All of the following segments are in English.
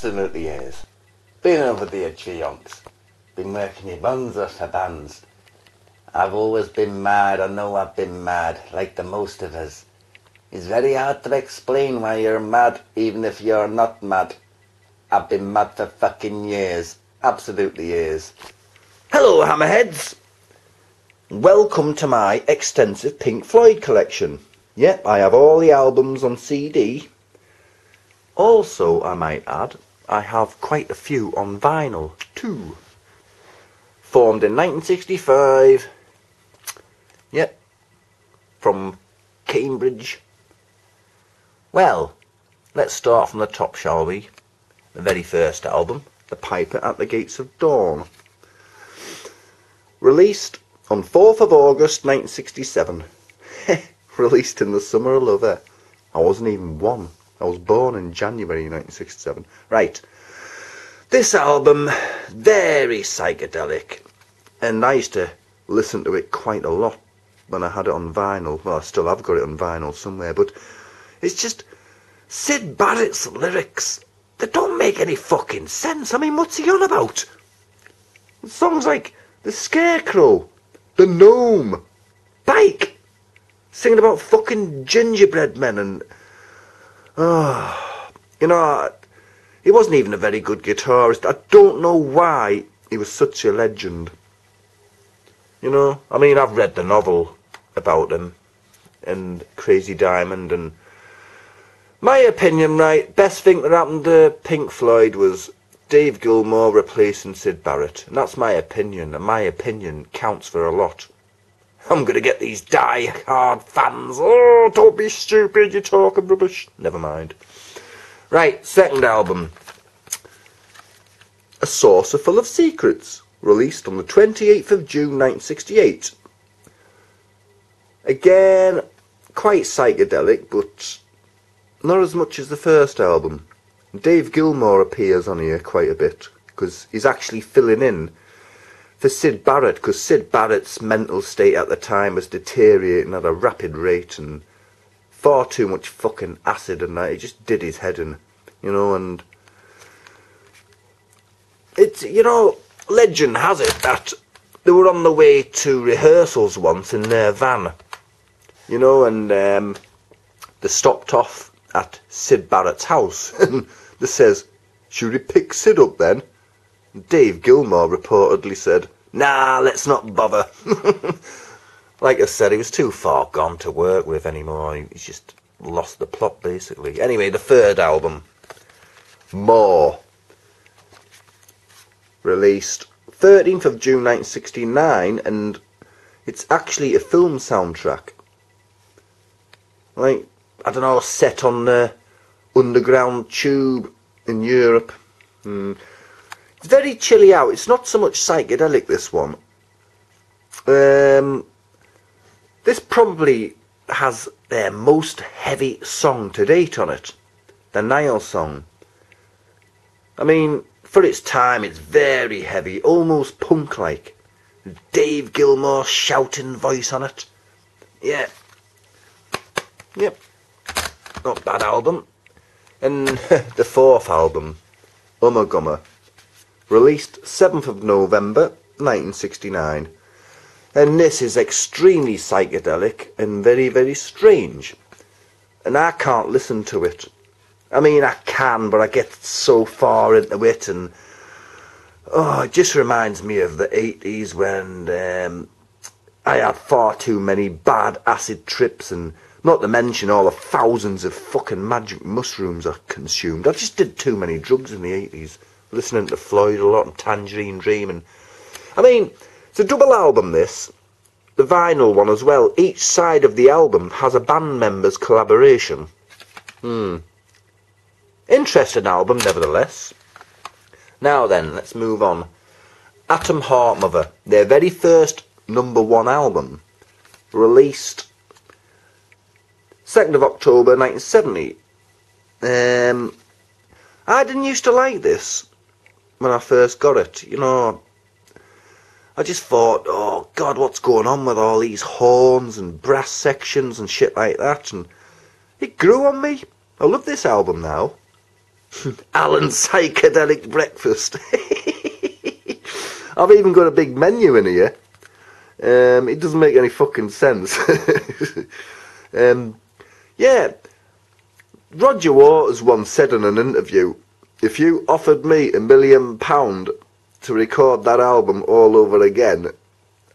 absolutely is. Been over the chionks. Been working your buns off for bands. I've always been mad, I know I've been mad, like the most of us. It's very hard to explain why you're mad, even if you're not mad. I've been mad for fucking years. Absolutely years. Hello, Hammerheads! Welcome to my extensive Pink Floyd collection. Yep, I have all the albums on CD. Also, I might add, I have quite a few on vinyl, too. Formed in 1965. Yep, from Cambridge. Well, let's start from the top, shall we? The very first album, The Piper at the Gates of Dawn. Released on 4th of August 1967. Released in the summer of love. I wasn't even one. I was born in January 1967. Right. This album, very psychedelic. And I used to listen to it quite a lot when I had it on vinyl. Well, I still have got it on vinyl somewhere, but it's just Syd Barrett's lyrics. They don't make any fucking sense. I mean, what's he on about? Songs like The Scarecrow, The Gnome, Bike, singing about fucking gingerbread men and... you know, he wasn't even a very good guitarist. I don't know why he was such a legend. You know, I mean, I've read the novel about him and Crazy Diamond, and my opinion, right, best thing that happened to Pink Floyd was Dave Gilmour replacing Syd Barrett. And that's my opinion, and my opinion counts for a lot. I'm going to get these die-hard fans. Oh, don't be stupid, you're talking rubbish. Never mind. Right, second album. A Saucerful of Secrets. Released on the 28th of June 1968. Again, quite psychedelic, but not as much as the first album. Dave Gilmour appears on here quite a bit, because he's actually filling in for Syd Barrett, because Syd Barrett's mental state at the time was deteriorating at a rapid rate, and far too much fucking acid and that. He just did his head in, you know, and it's, you know, legend has it that they were on the way to rehearsals once in their van, you know, and they stopped off at Syd Barrett's house, and they says, "Should we pick Syd up then?" Dave Gilmour reportedly said, "Nah, let's not bother." Like I said, he was too far gone to work with anymore. He's just lost the plot, basically. Anyway, the third album, More. Released 13th of June 1969, and it's actually a film soundtrack. Like, I don't know, set on the underground tube in Europe. It's very chilly out. It's not so much psychedelic, this one. This probably has their most heavy song to date on it. The Nile song. I mean, for its time, it's very heavy, almost punk-like. Dave Gilmour's shouting voice on it. Yeah. Yep. Not bad album. And the fourth album, Ummagumma, released 7th of November 1969. And this is extremely psychedelic and very, very strange. And I can't listen to it. I mean, I can, but I get so far into it, and oh, it just reminds me of the 80s when I had far too many bad acid trips, and not to mention all the thousands of fucking magic mushrooms I consumed. I just did too many drugs in the 80s. Listening to Floyd a lot and Tangerine Dream. And I mean, it's a double album, this. The vinyl one as well. Each side of the album has a band member's collaboration. Interesting album, nevertheless. Now then, let's move on. Atom Heart Mother. Their very first #1 album. Released 2nd of October 1970. I didn't used to like this when I first got it. You know, I just thought, oh God, what's going on with all these horns and brass sections and shit like that? And it grew on me. I love this album now. Alan's Psychedelic Breakfast. I've even got a big menu in here. It doesn't make any fucking sense. Yeah, Roger Waters once said in an interview, if you offered me £1 million to record that album all over again,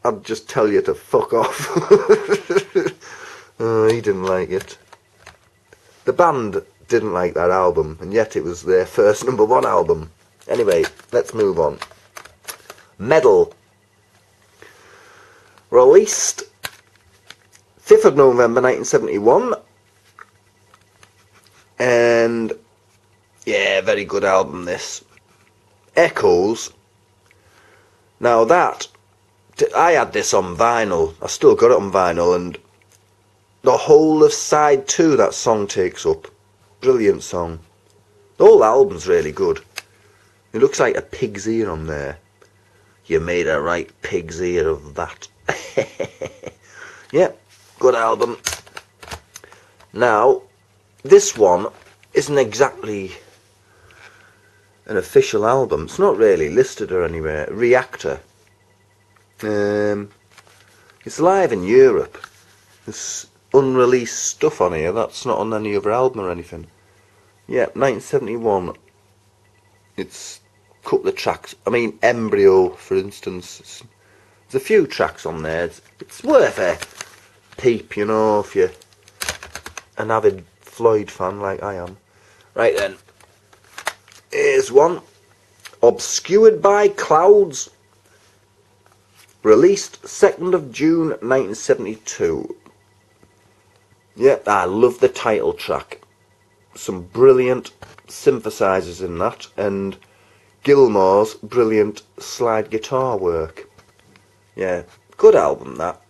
I'd just tell you to fuck off. Oh, he didn't like it. The band didn't like that album, and yet it was their first #1 album. Anyway, let's move on. Meddle. Released 5th of November 1971. And yeah, very good album this. Echoes. Now that, I had this on vinyl. I still got it on vinyl, and the whole of side 2 that song takes up. Brilliant song. The whole album's really good. It looks like a pig's ear on there. You made a right pig's ear of that. Yeah, good album. Now, this one isn't exactly an official album. It's not really listed or anywhere. Reactor. It's live in Europe. There's unreleased stuff on here. That's not on any other album or anything. Yeah, 1971. It's a couple of tracks. I mean, Embryo, for instance. There's a few tracks on there. It's worth a peep, you know, if you're an avid Floyd fan like I am. Right then. Here's one. Obscured by Clouds. Released 2nd of June 1972. Yeah, I love the title track. Some brilliant synthesizers in that, and Gilmour's brilliant slide guitar work. Yeah, good album that.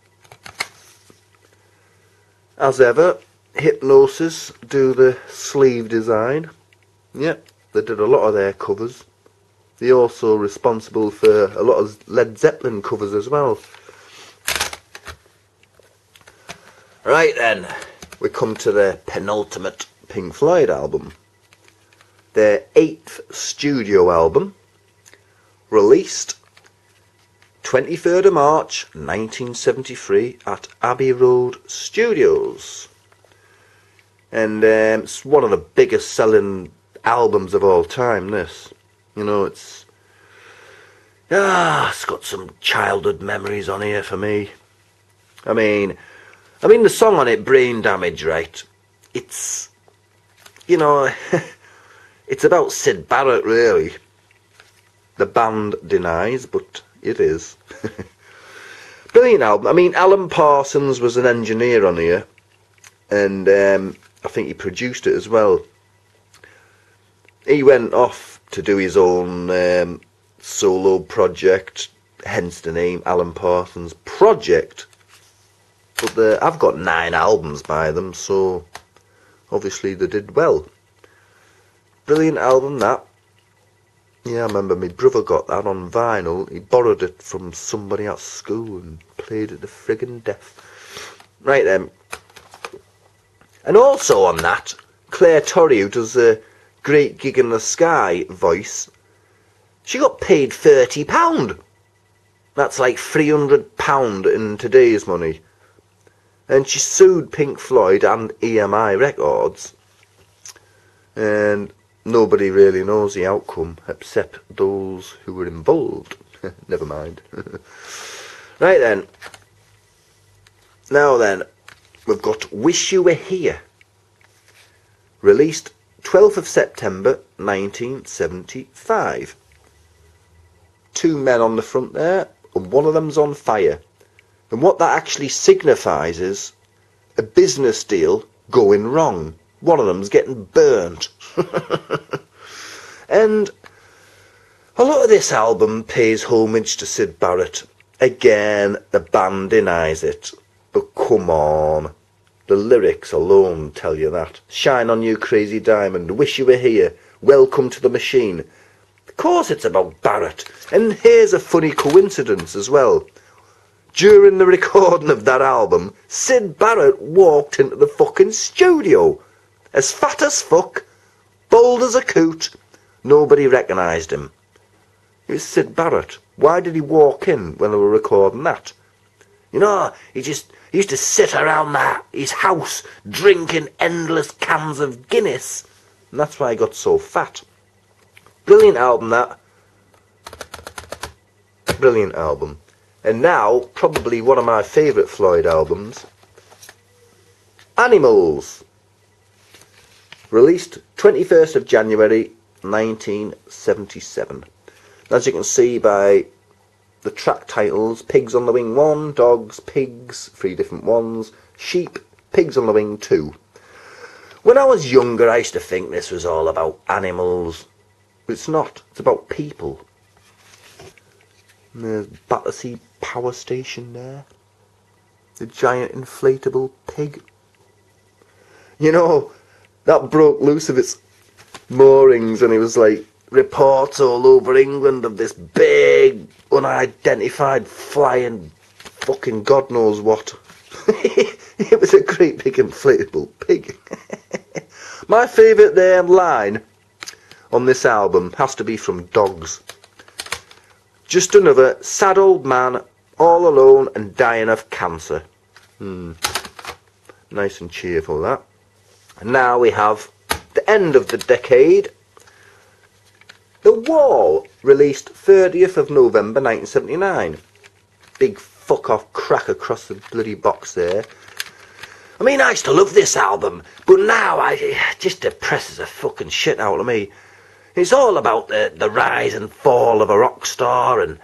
As ever, Hypnosis do the sleeve design. Yeah, they did a lot of their covers. They're also responsible for a lot of Led Zeppelin covers as well. Right then, we come to the penultimate Pink Floyd album. Their 8th studio album, released 23rd of March 1973 at Abbey Road Studios. And it's one of the biggest selling albums of all time, this. You know, it's got some childhood memories on here for me. I mean the song on it, Brain Damage, right? It's, you know, it's about Syd Barrett, really. The band denies, but it is. Brilliant album. I mean, Alan Parsons was an engineer on here, and I think he produced it as well. He went off to do his own solo project, hence the name Alan Parsons Project. But I've got 9 albums by them, so obviously they did well. Brilliant album, that. Yeah, I remember my brother got that on vinyl. He borrowed it from somebody at school and played it to friggin' death. Right then. And also on that, Claire Torrey, who does the Great Gig in the Sky voice, she got paid £30. That's like £300 in today's money. And she sued Pink Floyd and EMI Records. And nobody really knows the outcome except those who were involved. Never mind. Right then. Now then, we've got Wish You Were Here. Released 12th of September 1975. 2 men on the front there, and one of them's on fire. And what that actually signifies is a business deal going wrong. One of them's getting burnt. And a lot of this album pays homage to Syd Barrett. Again, the band denies it. But come on. The lyrics alone tell you that. Shine on you, crazy diamond. Wish you were here. Welcome to the machine. Of course it's about Barrett. And here's a funny coincidence as well. During the recording of that album, Syd Barrett walked into the fucking studio. As fat as fuck. bold as a coot. Nobody recognised him. It was Syd Barrett. Why did he walk in when they were recording that? You know, he used to sit around his house drinking endless cans of Guinness. And that's why he got so fat. Brilliant album, that. Brilliant album. And now, probably one of my favourite Floyd albums, Animals. Released 21st of January 1977. As you can see by the track titles, Pigs on the Wing 1, Dogs, Pigs, 3 different ones, Sheep, Pigs on the Wing 2. When I was younger, I used to think this was all about animals. It's not. It's about people. And there's Battersea Power Station there. The giant inflatable pig. You know, that broke loose of its moorings and it was like reports all over England of this big, unidentified flying fucking God knows what. It was a great big inflatable pig. My favourite line on this album has to be from Dogs. Just another sad old man, all alone and dying of cancer. Nice and cheerful, that. And now we have the end of the decade. The Wall, released 30th of November 1979. Big fuck off crack across the bloody box there. I mean, I used to love this album, but now it just depresses the fucking shit out of me. It's all about the rise and fall of a rock star, and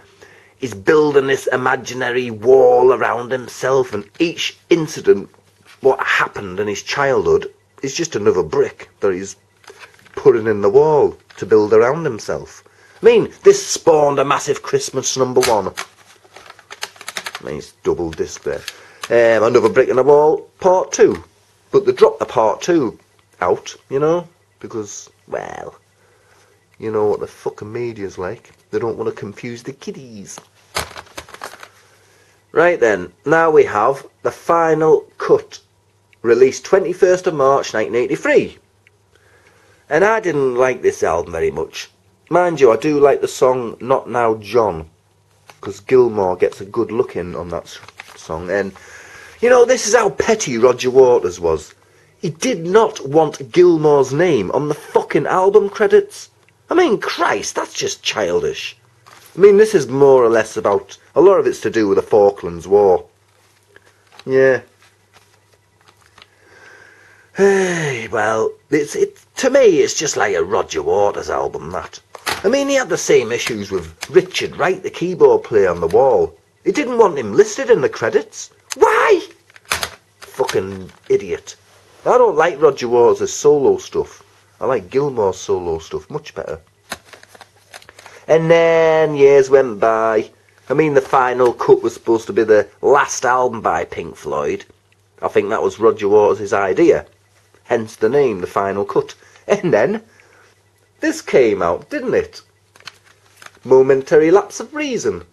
he's building this imaginary wall around himself, and each incident, what happened in his childhood, is just another brick that he's putting in the wall to build around himself. I mean, this spawned a massive Christmas #1. I mean, it's double disc there. Another Brick in the Wall, Part 2. But they dropped the Part 2 out, you know, because, well, you know what the fucking media's like. They don't want to confuse the kiddies. Right then, now we have the final cut, released 21st of March 1983. And I didn't like this album very much. Mind you, I do like the song Not Now John, because Gilmour gets a good look in on that song. And, you know, this is how petty Roger Waters was. He did not want Gilmour's name on the fucking album credits. I mean, Christ, that's just childish. I mean, this is more or less about, a lot of it's to do with the Falklands War. Yeah. Hey, well, to me, it's just like a Roger Waters album, that. I mean, he had the same issues with Richard Wright, the keyboard player on The Wall. He didn't want him listed in the credits. Why? Fucking idiot. I don't like Roger Waters' solo stuff. I like Gilmour's solo stuff much better. And then years went by. I mean, the final cut was supposed to be the last album by Pink Floyd. I think that was Roger Waters' idea. Hence the name, The Final Cut. And then this came out, didn't it? Momentary Lapse of Reason.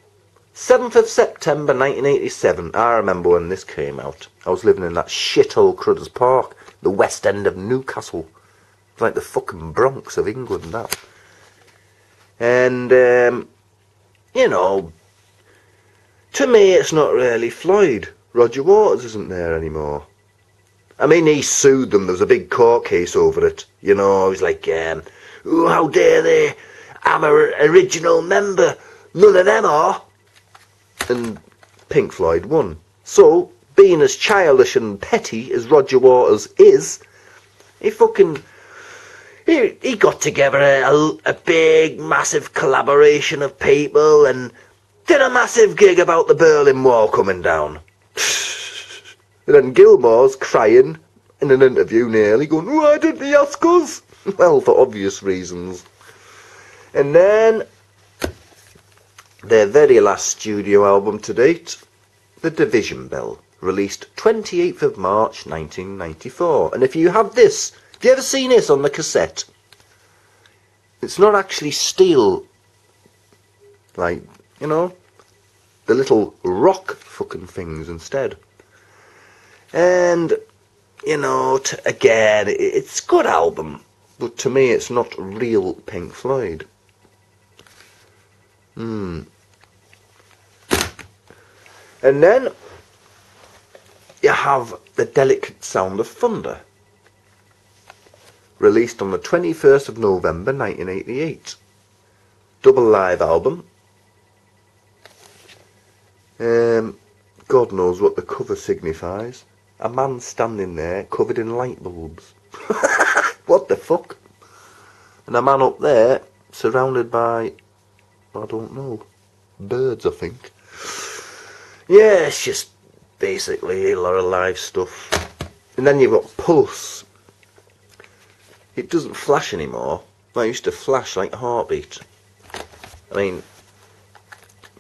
7th of September 1987. I remember when this came out. I was living in that shithole Crudders Park, the west end of Newcastle. It's like the fucking Bronx of England, that. And, you know, to me it's not really Floyd. Roger Waters isn't there anymore. I mean, he sued them. There was a big court case over it. You know, he was like, oh, how dare they? I'm an original member. None of them are. And Pink Floyd won. So, being as childish and petty as Roger Waters is, he got together a big, massive collaboration of people and did a massive gig about the Berlin Wall coming down. And then Gilmour's crying in an interview nearly, going, why didn't he ask us? Well, for obvious reasons. And then their very last studio album to date, The Division Bell, released 28th of March 1994. And if you have this, have you ever seen this on the cassette? It's not actually steel, like, you know, the little rock fucking things instead. And, you know, again, it's a good album, but to me it's not real Pink Floyd. And then you have The Delicate Sound of Thunder, released on the 21st of November 1988. Double live album. God knows what the cover signifies. A man standing there covered in light bulbs. What the fuck? And a man up there surrounded by, I don't know, birds, I think. Yeah, it's just basically a lot of live stuff. And then you've got Pulse. It doesn't flash anymore. It used to flash like Heartbeat. I mean,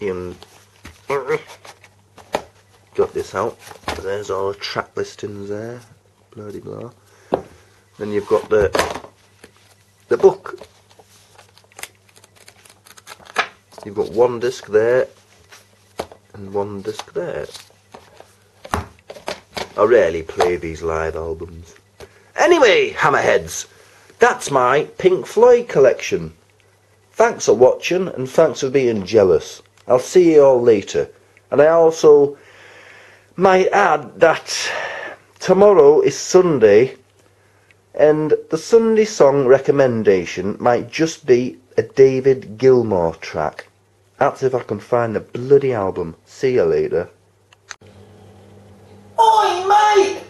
you got this out. There's all the track listings there. Bloody blah. Then you've got the book. You've got one disc there and one disc there. I rarely play these live albums. Anyway, hammerheads, that's my Pink Floyd collection. Thanks for watching and thanks for being jealous. I'll see you all later. And I also might add that tomorrow is Sunday and the Sunday song recommendation might just be a David Gilmour track. That's if I can find the bloody album. See you later. Oi mate!